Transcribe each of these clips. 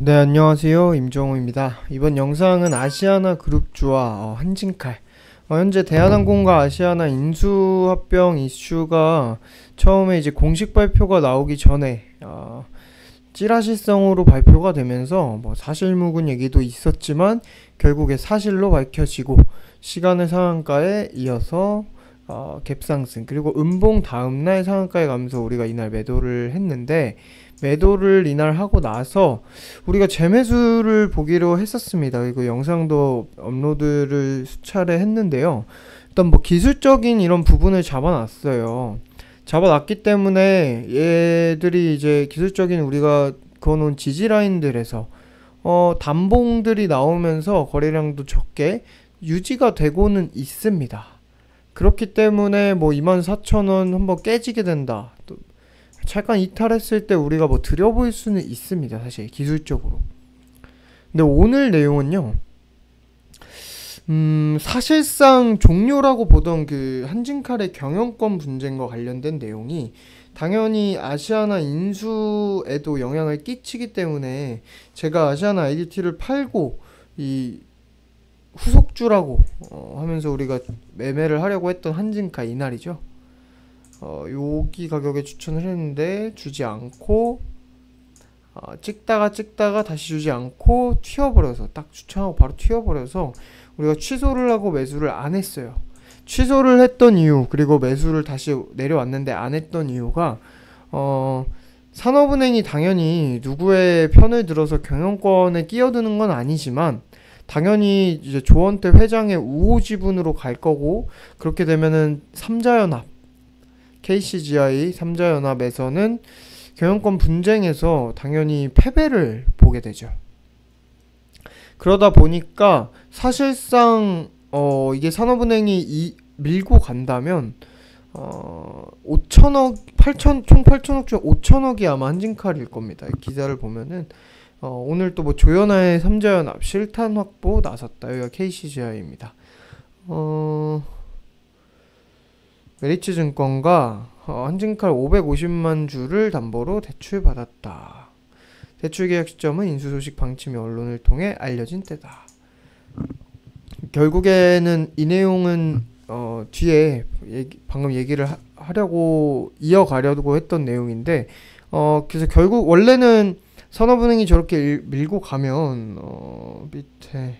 네, 안녕하세요. 임종호입니다. 이번 영상은 아시아나 그룹주와 한진칼, 현재 대한항공과 아시아나 인수합병 이슈가 처음에 이제 공식 발표가 나오기 전에 찌라시성으로 발표가 되면서 사실무근 얘기도 있었지만 결국에 사실로 밝혀지고 시간의 상한가에 이어서 갭상승, 그리고 음봉 다음날 상한가에 가면서 우리가 이날 매도를 했는데, 매도를 이날 하고 나서 우리가 재매수를 보기로 했었습니다. 그리고 영상도 업로드를 수차례 했는데요. 일단 기술적인 이런 부분을 잡아놨어요. 잡아놨기 때문에 얘들이 이제 기술적인 우리가 그어놓은 지지라인들에서 단봉들이 나오면서 거래량도 적게 유지가 되고는 있습니다. 그렇기 때문에 24,000원 한번 깨지게 된다, 또 잠깐 이탈했을 때 우리가 들여볼 수는 있습니다, 사실 기술적으로. 근데 오늘 내용은요, 사실상 종료라고 보던 그 한진칼의 경영권 분쟁과 관련된 내용이 당연히 아시아나 인수에도 영향을 끼치기 때문에 제가 아시아나 IDT를 팔고 이 후속주라고 하면서 우리가 매매를 하려고 했던 한진칼 이날이죠. 여기 가격에 추천을 했는데 주지 않고 찍다가 다시 주지 않고 튀어버려서, 딱 추천하고 바로 튀어버려서 우리가 취소를 하고 매수를 안 했어요. 취소를 했던 이유, 그리고 매수를 다시 내려왔는데 안 했던 이유가 산업은행이 당연히 누구의 편을 들어서 경영권에 끼어드는 건 아니지만 당연히 이제 조원태 회장의 우호 지분으로 갈 거고, 그렇게 되면은 삼자연합, KCGI 삼자연합에서는 경영권 분쟁에서 당연히 패배를 보게 되죠. 그러다 보니까 사실상 이게 산업은행이 밀고 간다면 5천억, 총 8천억 중 5천억이 아마 한진칼일 겁니다. 기사를 보면은 오늘 또 조연아의 삼자연합 실탄 확보 나섰다. 여기가 KCGI입니다. 메리츠증권과 한진칼 550만 주를 담보로 대출받았다. 대출 계약 시점은 인수 소식 방침이 언론을 통해 알려진 때다. 결국에는 이 내용은 뒤에 방금 얘기를 하려고 이어가려고 했던 내용인데, 그래서 결국 원래는 산업은행이 저렇게 밀고 가면 밑에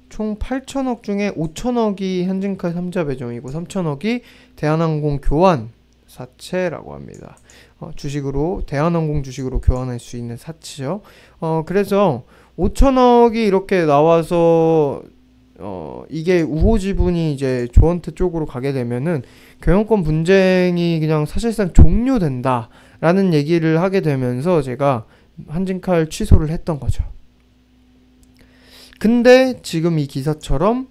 총 8천억 중에 5천억이 한진칼 3자 배정이고 3천억이 대한항공 교환 사채라고 합니다. 주식으로, 대한항공 주식으로 교환할 수 있는 사치죠. 그래서 5천억이 이렇게 나와서 이게 우호 지분이 이제 조원태 쪽으로 가게 되면은 경영권 분쟁이 그냥 사실상 종료된다 라는 얘기를 하게 되면서 제가 한진칼 취소를 했던 거죠. 근데 지금 이 기사처럼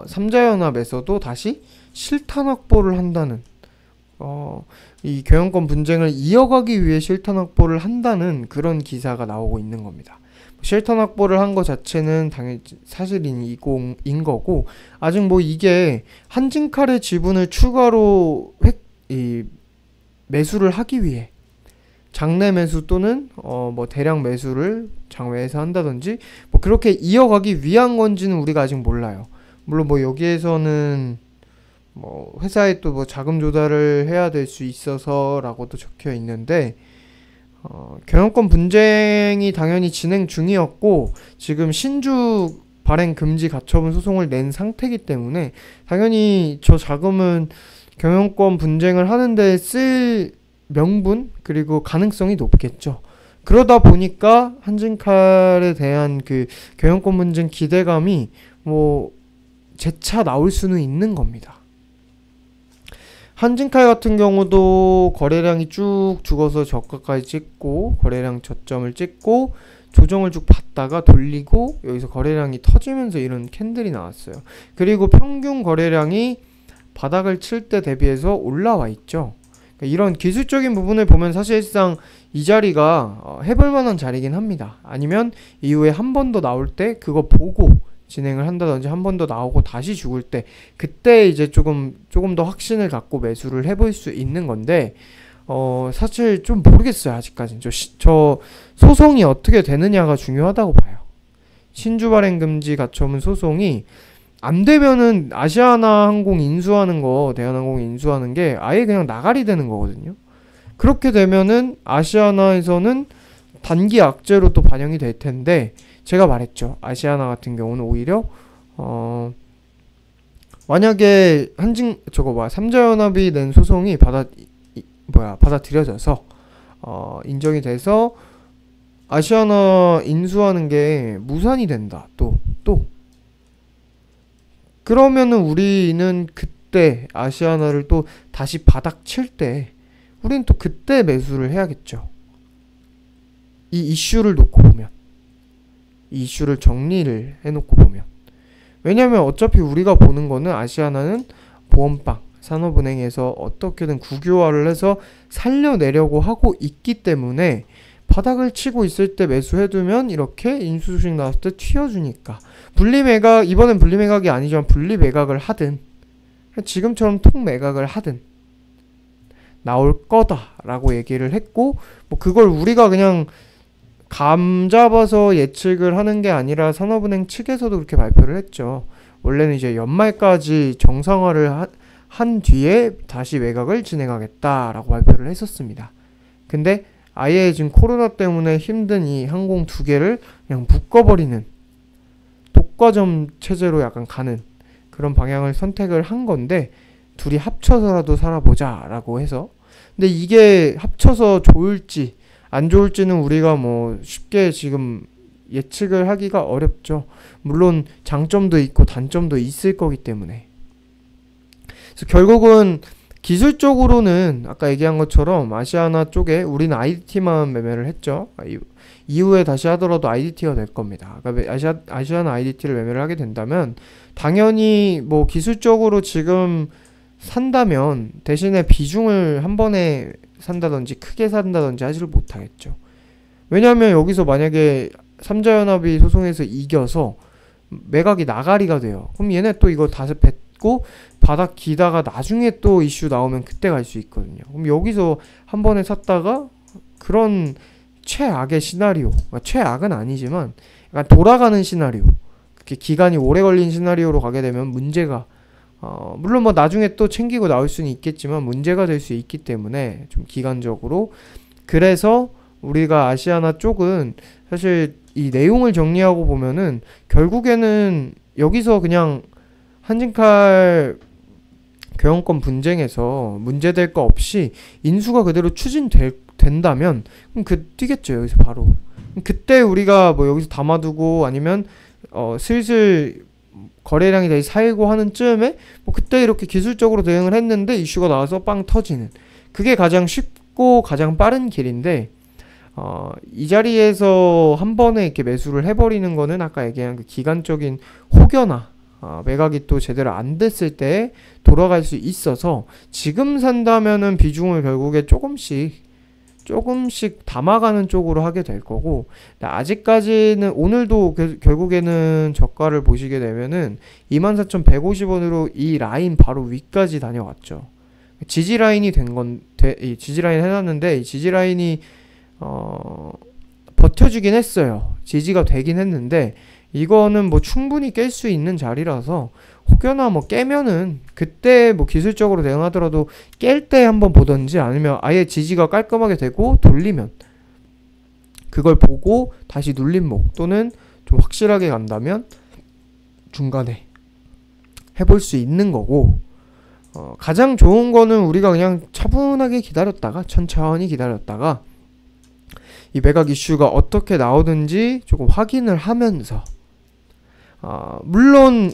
삼자연합에서도 다시 실탄 확보를 한다는, 이 경영권 분쟁을 이어가기 위해 실탄 확보를 한다는 그런 기사가 나오고 있는 겁니다. 실탄 확보를 한 것 자체는 당연히 사실인 거고, 아직 이게 한진칼의 지분을 추가로 매수를 하기 위해 장내 매수 또는 대량 매수를 장외에서 한다든지 그렇게 이어가기 위한 건지는 우리가 아직 몰라요. 물론 여기에서는 회사에 또 자금 조달을 해야 될 수 있어서 라고도 적혀 있는데, 경영권 분쟁이 당연히 진행 중이었고 지금 신주 발행 금지 가처분 소송을 낸 상태이기 때문에 당연히 저 자금은 경영권 분쟁을 하는데 쓸 명분 그리고 가능성이 높겠죠. 그러다 보니까 한진칼에 대한 그 경영권 분쟁 기대감이 재차 나올 수는 있는 겁니다. 한진칼 같은 경우도 거래량이 쭉 죽어서 저가까지 찍고 거래량 저점을 찍고 조정을 쭉 받다가 돌리고 여기서 거래량이 터지면서 이런 캔들이 나왔어요. 그리고 평균 거래량이 바닥을 칠 때 대비해서 올라와 있죠. 이런 기술적인 부분을 보면 사실상 이 자리가 해볼 만한 자리긴 합니다. 아니면 이후에 한 번 더 나올 때 그거 보고 진행을 한다든지, 한 번 더 나오고 다시 죽을 때 그때 이제 조금 더 확신을 갖고 매수를 해볼 수 있는 건데, 사실 좀 모르겠어요. 아직까지는 저 소송이 어떻게 되느냐가 중요하다고 봐요. 신주 발행 금지 가처분 소송이 안 되면은 아시아나 항공 인수하는 거, 대한항공 인수하는 게 아예 그냥 나가리 되는 거거든요. 그렇게 되면은 아시아나에서는 단기 악재로 또 반영이 될 텐데, 제가 말했죠. 아시아나 같은 경우는 오히려 만약에 삼자연합이 낸 소송이 받아들여져서 인정이 돼서 아시아나 인수하는 게 무산이 된다. 또 그러면은 우리는 그때 아시아나를 또 다시 바닥 칠 때 우리는 또 그때 매수를 해야겠죠. 이 이슈를 놓고 보면, 이 이슈를 정리를 해놓고 보면, 왜냐면 어차피 우리가 보는 거는 아시아나는 보험빵 산업은행에서 어떻게든 국유화를 해서 살려내려고 하고 있기 때문에 바닥을 치고 있을 때 매수해두면 이렇게 인수수식 나왔을 때 튀어주니까, 분리매각, 이번엔 분리매각이 아니지만 분리매각을 하든 지금처럼 통매각을 하든 나올 거다라고 얘기를 했고, 뭐 그걸 우리가 그냥 감 잡아서 예측을 하는 게 아니라 산업은행 측에서도 그렇게 발표를 했죠. 원래는 이제 연말까지 정상화를 한 뒤에 다시 매각을 진행하겠다라고 발표를 했었습니다. 근데 아예 지금 코로나 때문에 힘든 이 항공 두 개를 그냥 묶어버리는 독과점 체제로 약간 가는 그런 방향을 선택을 한 건데, 둘이 합쳐서라도 살아보자 라고 해서. 근데 이게 합쳐서 좋을지 안 좋을지는 우리가 뭐 쉽게 지금 예측을 하기가 어렵죠. 물론 장점도 있고 단점도 있을 거기 때문에. 그래서 결국은 기술적으로는 아까 얘기한 것처럼 아시아나 쪽에 우리는 IDT만 매매를 했죠. 이후에 다시 하더라도 IDT가 될 겁니다. 그러니까 아시아나 IDT를 매매를 하게 된다면 당연히 뭐 기술적으로 지금 산다면 대신에 비중을 한 번에 산다든지 크게 산다든지 하지를 못하겠죠. 왜냐하면 여기서 만약에 삼자연합이 소송에서 이겨서 매각이 나가리가 돼요. 그럼 얘네 또 이거 다시 뱉고 바닥 기다가 나중에 또 이슈 나오면 그때 갈 수 있거든요. 그럼 여기서 한 번에 샀다가 그런 최악의 시나리오, 그러니까 최악은 아니지만 약간 돌아가는 시나리오, 그렇게 기간이 오래 걸린 시나리오로 가게 되면 문제가 물론 뭐 나중에 또 챙기고 나올 수는 있겠지만 문제가 될 수 있기 때문에 좀 기간적으로. 그래서 우리가 아시아나 쪽은 사실 이 내용을 정리하고 보면은 결국에는 여기서 그냥 한진칼 경영권 분쟁에서 문제될 거 없이 인수가 그대로 추진된다면 그럼 뛰겠죠. 여기서 바로. 그때 우리가 뭐 여기서 담아두고 아니면 슬슬 거래량이 다시 살고 하는 쯤에 뭐 그때 이렇게 기술적으로 대응을 했는데 이슈가 나와서 빵 터지는, 그게 가장 쉽고 가장 빠른 길인데, 이 자리에서 한 번에 이렇게 매수를 해버리는 거는 아까 얘기한 그 기간적인 혹여나 매각이 또 제대로 안 됐을 때 돌아갈 수 있어서 지금 산다면은 비중을 결국에 조금씩 담아가는 쪽으로 하게 될 거고, 아직까지는 오늘도 결국에는 저가를 보시게 되면은 24,150원으로 이 라인 바로 위까지 다녀왔죠. 지지 라인이 지지 라인 해놨는데 이 지지 라인이 버텨주긴 했어요. 지지가 되긴 했는데 이거는 뭐 충분히 깰 수 있는 자리라서 혹여나 뭐 깨면은 그때 뭐 기술적으로 대응하더라도 깰 때 한번 보던지, 아니면 아예 지지가 깔끔하게 되고 돌리면 그걸 보고 다시 눌림목 또는 좀 확실하게 간다면 중간에 해볼 수 있는 거고, 가장 좋은 거는 우리가 그냥 차분하게 기다렸다가 천천히 기다렸다가 이 매각 이슈가 어떻게 나오든지 조금 확인을 하면서, 물론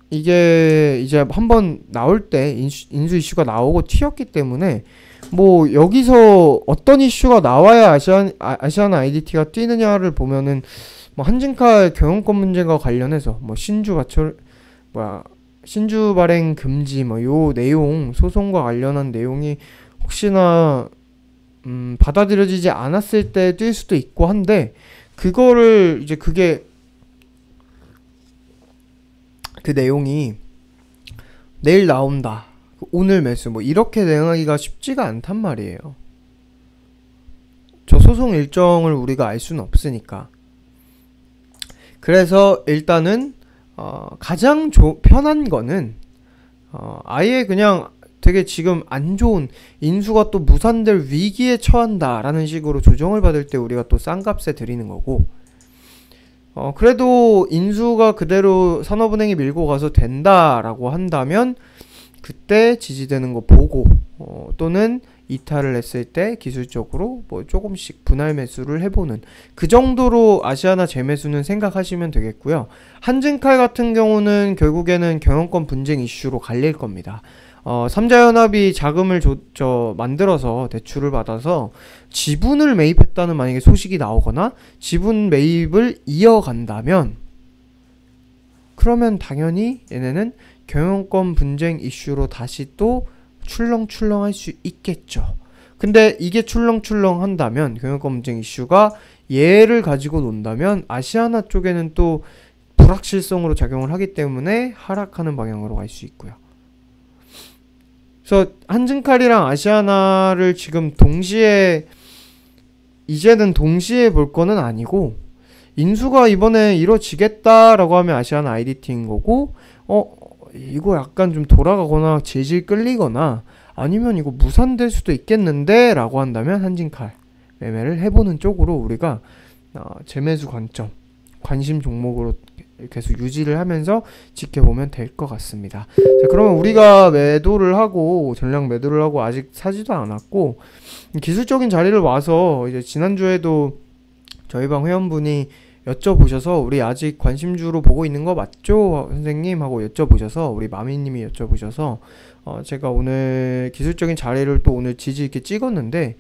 이게 이제 한번 나올 때 인수 이슈가 나오고 튀었기 때문에 뭐 여기서 어떤 이슈가 나와야 아시아나 IDT가 뛰느냐를 보면은 뭐 한진칼 경영권 문제가 관련해서 뭐 신주 발행 금지 뭐 요 내용, 소송과 관련한 내용이 혹시나 받아들여지지 않았을 때 뛸 수도 있고 한데, 그거를 이제 그 내용이 내일 나온다, 오늘 매수 뭐 이렇게 대응하기가 쉽지가 않단 말이에요. 저 소송 일정을 우리가 알 수는 없으니까. 그래서 일단은 가장 편한 거는 아예 그냥 되게 지금 안 좋은 인수가 또 무산될 위기에 처한다 라는 식으로 조정을 받을 때 우리가 또 싼 값에 드리는 거고, 그래도 인수가 그대로 산업은행이 밀고 가서 된다라고 한다면 그때 지지되는 거 보고 또는 이탈을 했을 때 기술적으로 뭐 조금씩 분할 매수를 해보는 그 정도로 아시아나 재매수는 생각하시면 되겠고요. 한진칼 같은 경우는 결국에는 경영권 분쟁 이슈로 갈릴 겁니다. 삼자연합이 자금을 만들어서 대출을 받아서 지분을 매입했다는 만약에 소식이 나오거나 지분 매입을 이어간다면, 그러면 당연히 얘네는 경영권 분쟁 이슈로 다시 또 출렁출렁 할 수 있겠죠. 근데 이게 출렁출렁 한다면, 경영권 분쟁 이슈가 얘를 가지고 논다면 아시아나 쪽에는 또 불확실성으로 작용을 하기 때문에 하락하는 방향으로 갈 수 있고요. 그래서 한진칼이랑 아시아나를 지금 이제는 동시에 볼 거는 아니고, 인수가 이번에 이루어지겠다라고 하면 아시아나 IDT인 거고, 이거 약간 좀 돌아가거나 질질 끌리거나 아니면 이거 무산될 수도 있겠는데 라고 한다면 한진칼 매매를 해보는 쪽으로 우리가 재매수 관심 종목으로 계속 유지를 하면서 지켜보면 될 것 같습니다. 자, 그러면 우리가 전략 매도를 하고 아직 사지도 않았고, 기술적인 자리를 와서 이제 지난주에도 저희 방 회원분이 여쭤보셔서 우리 아직 관심주로 보고 있는 거 맞죠? 선생님 하고 여쭤보셔서, 우리 마미님이 여쭤보셔서 제가 오늘 기술적인 자리를 또 오늘 지지 있게 찍었는데,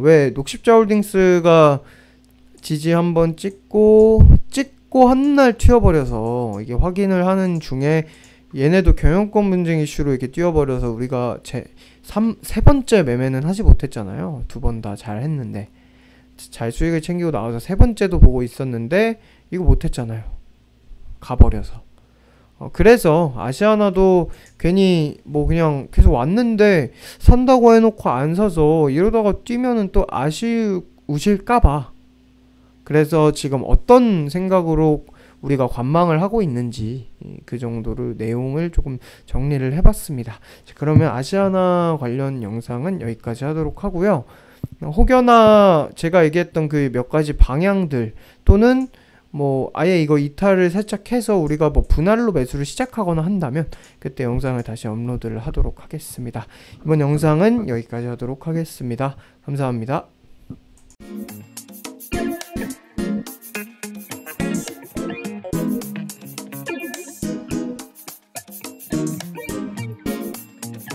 왜 녹십자홀딩스가 지지 한번 찍고 한날 튀어버려서 이게 확인을 하는 중에 얘네도 경영권 분쟁 이슈로 이렇게 뛰어버려서 우리가 세 번째 매매는 하지 못했잖아요. 두 번 다 잘 했는데, 잘 수익을 챙기고 나와서 세 번째도 보고 있었는데 이거 못했잖아요. 가버려서. 그래서 아시아나도 괜히 뭐 그냥 계속 왔는데 산다고 해놓고 안 사서 이러다가 뛰면은 또 아쉬우실까봐, 그래서 지금 어떤 생각으로 우리가 관망을 하고 있는지 그 정도로 내용을 조금 정리를 해봤습니다. 그러면 아시아나 관련 영상은 여기까지 하도록 하고요. 혹여나 제가 얘기했던 그 몇 가지 방향들, 또는 뭐 아예 이거 이탈을 살짝 해서 우리가 뭐 분할로 매수를 시작하거나 한다면 그때 영상을 다시 업로드를 하도록 하겠습니다. 이번 영상은 여기까지 하도록 하겠습니다. 감사합니다.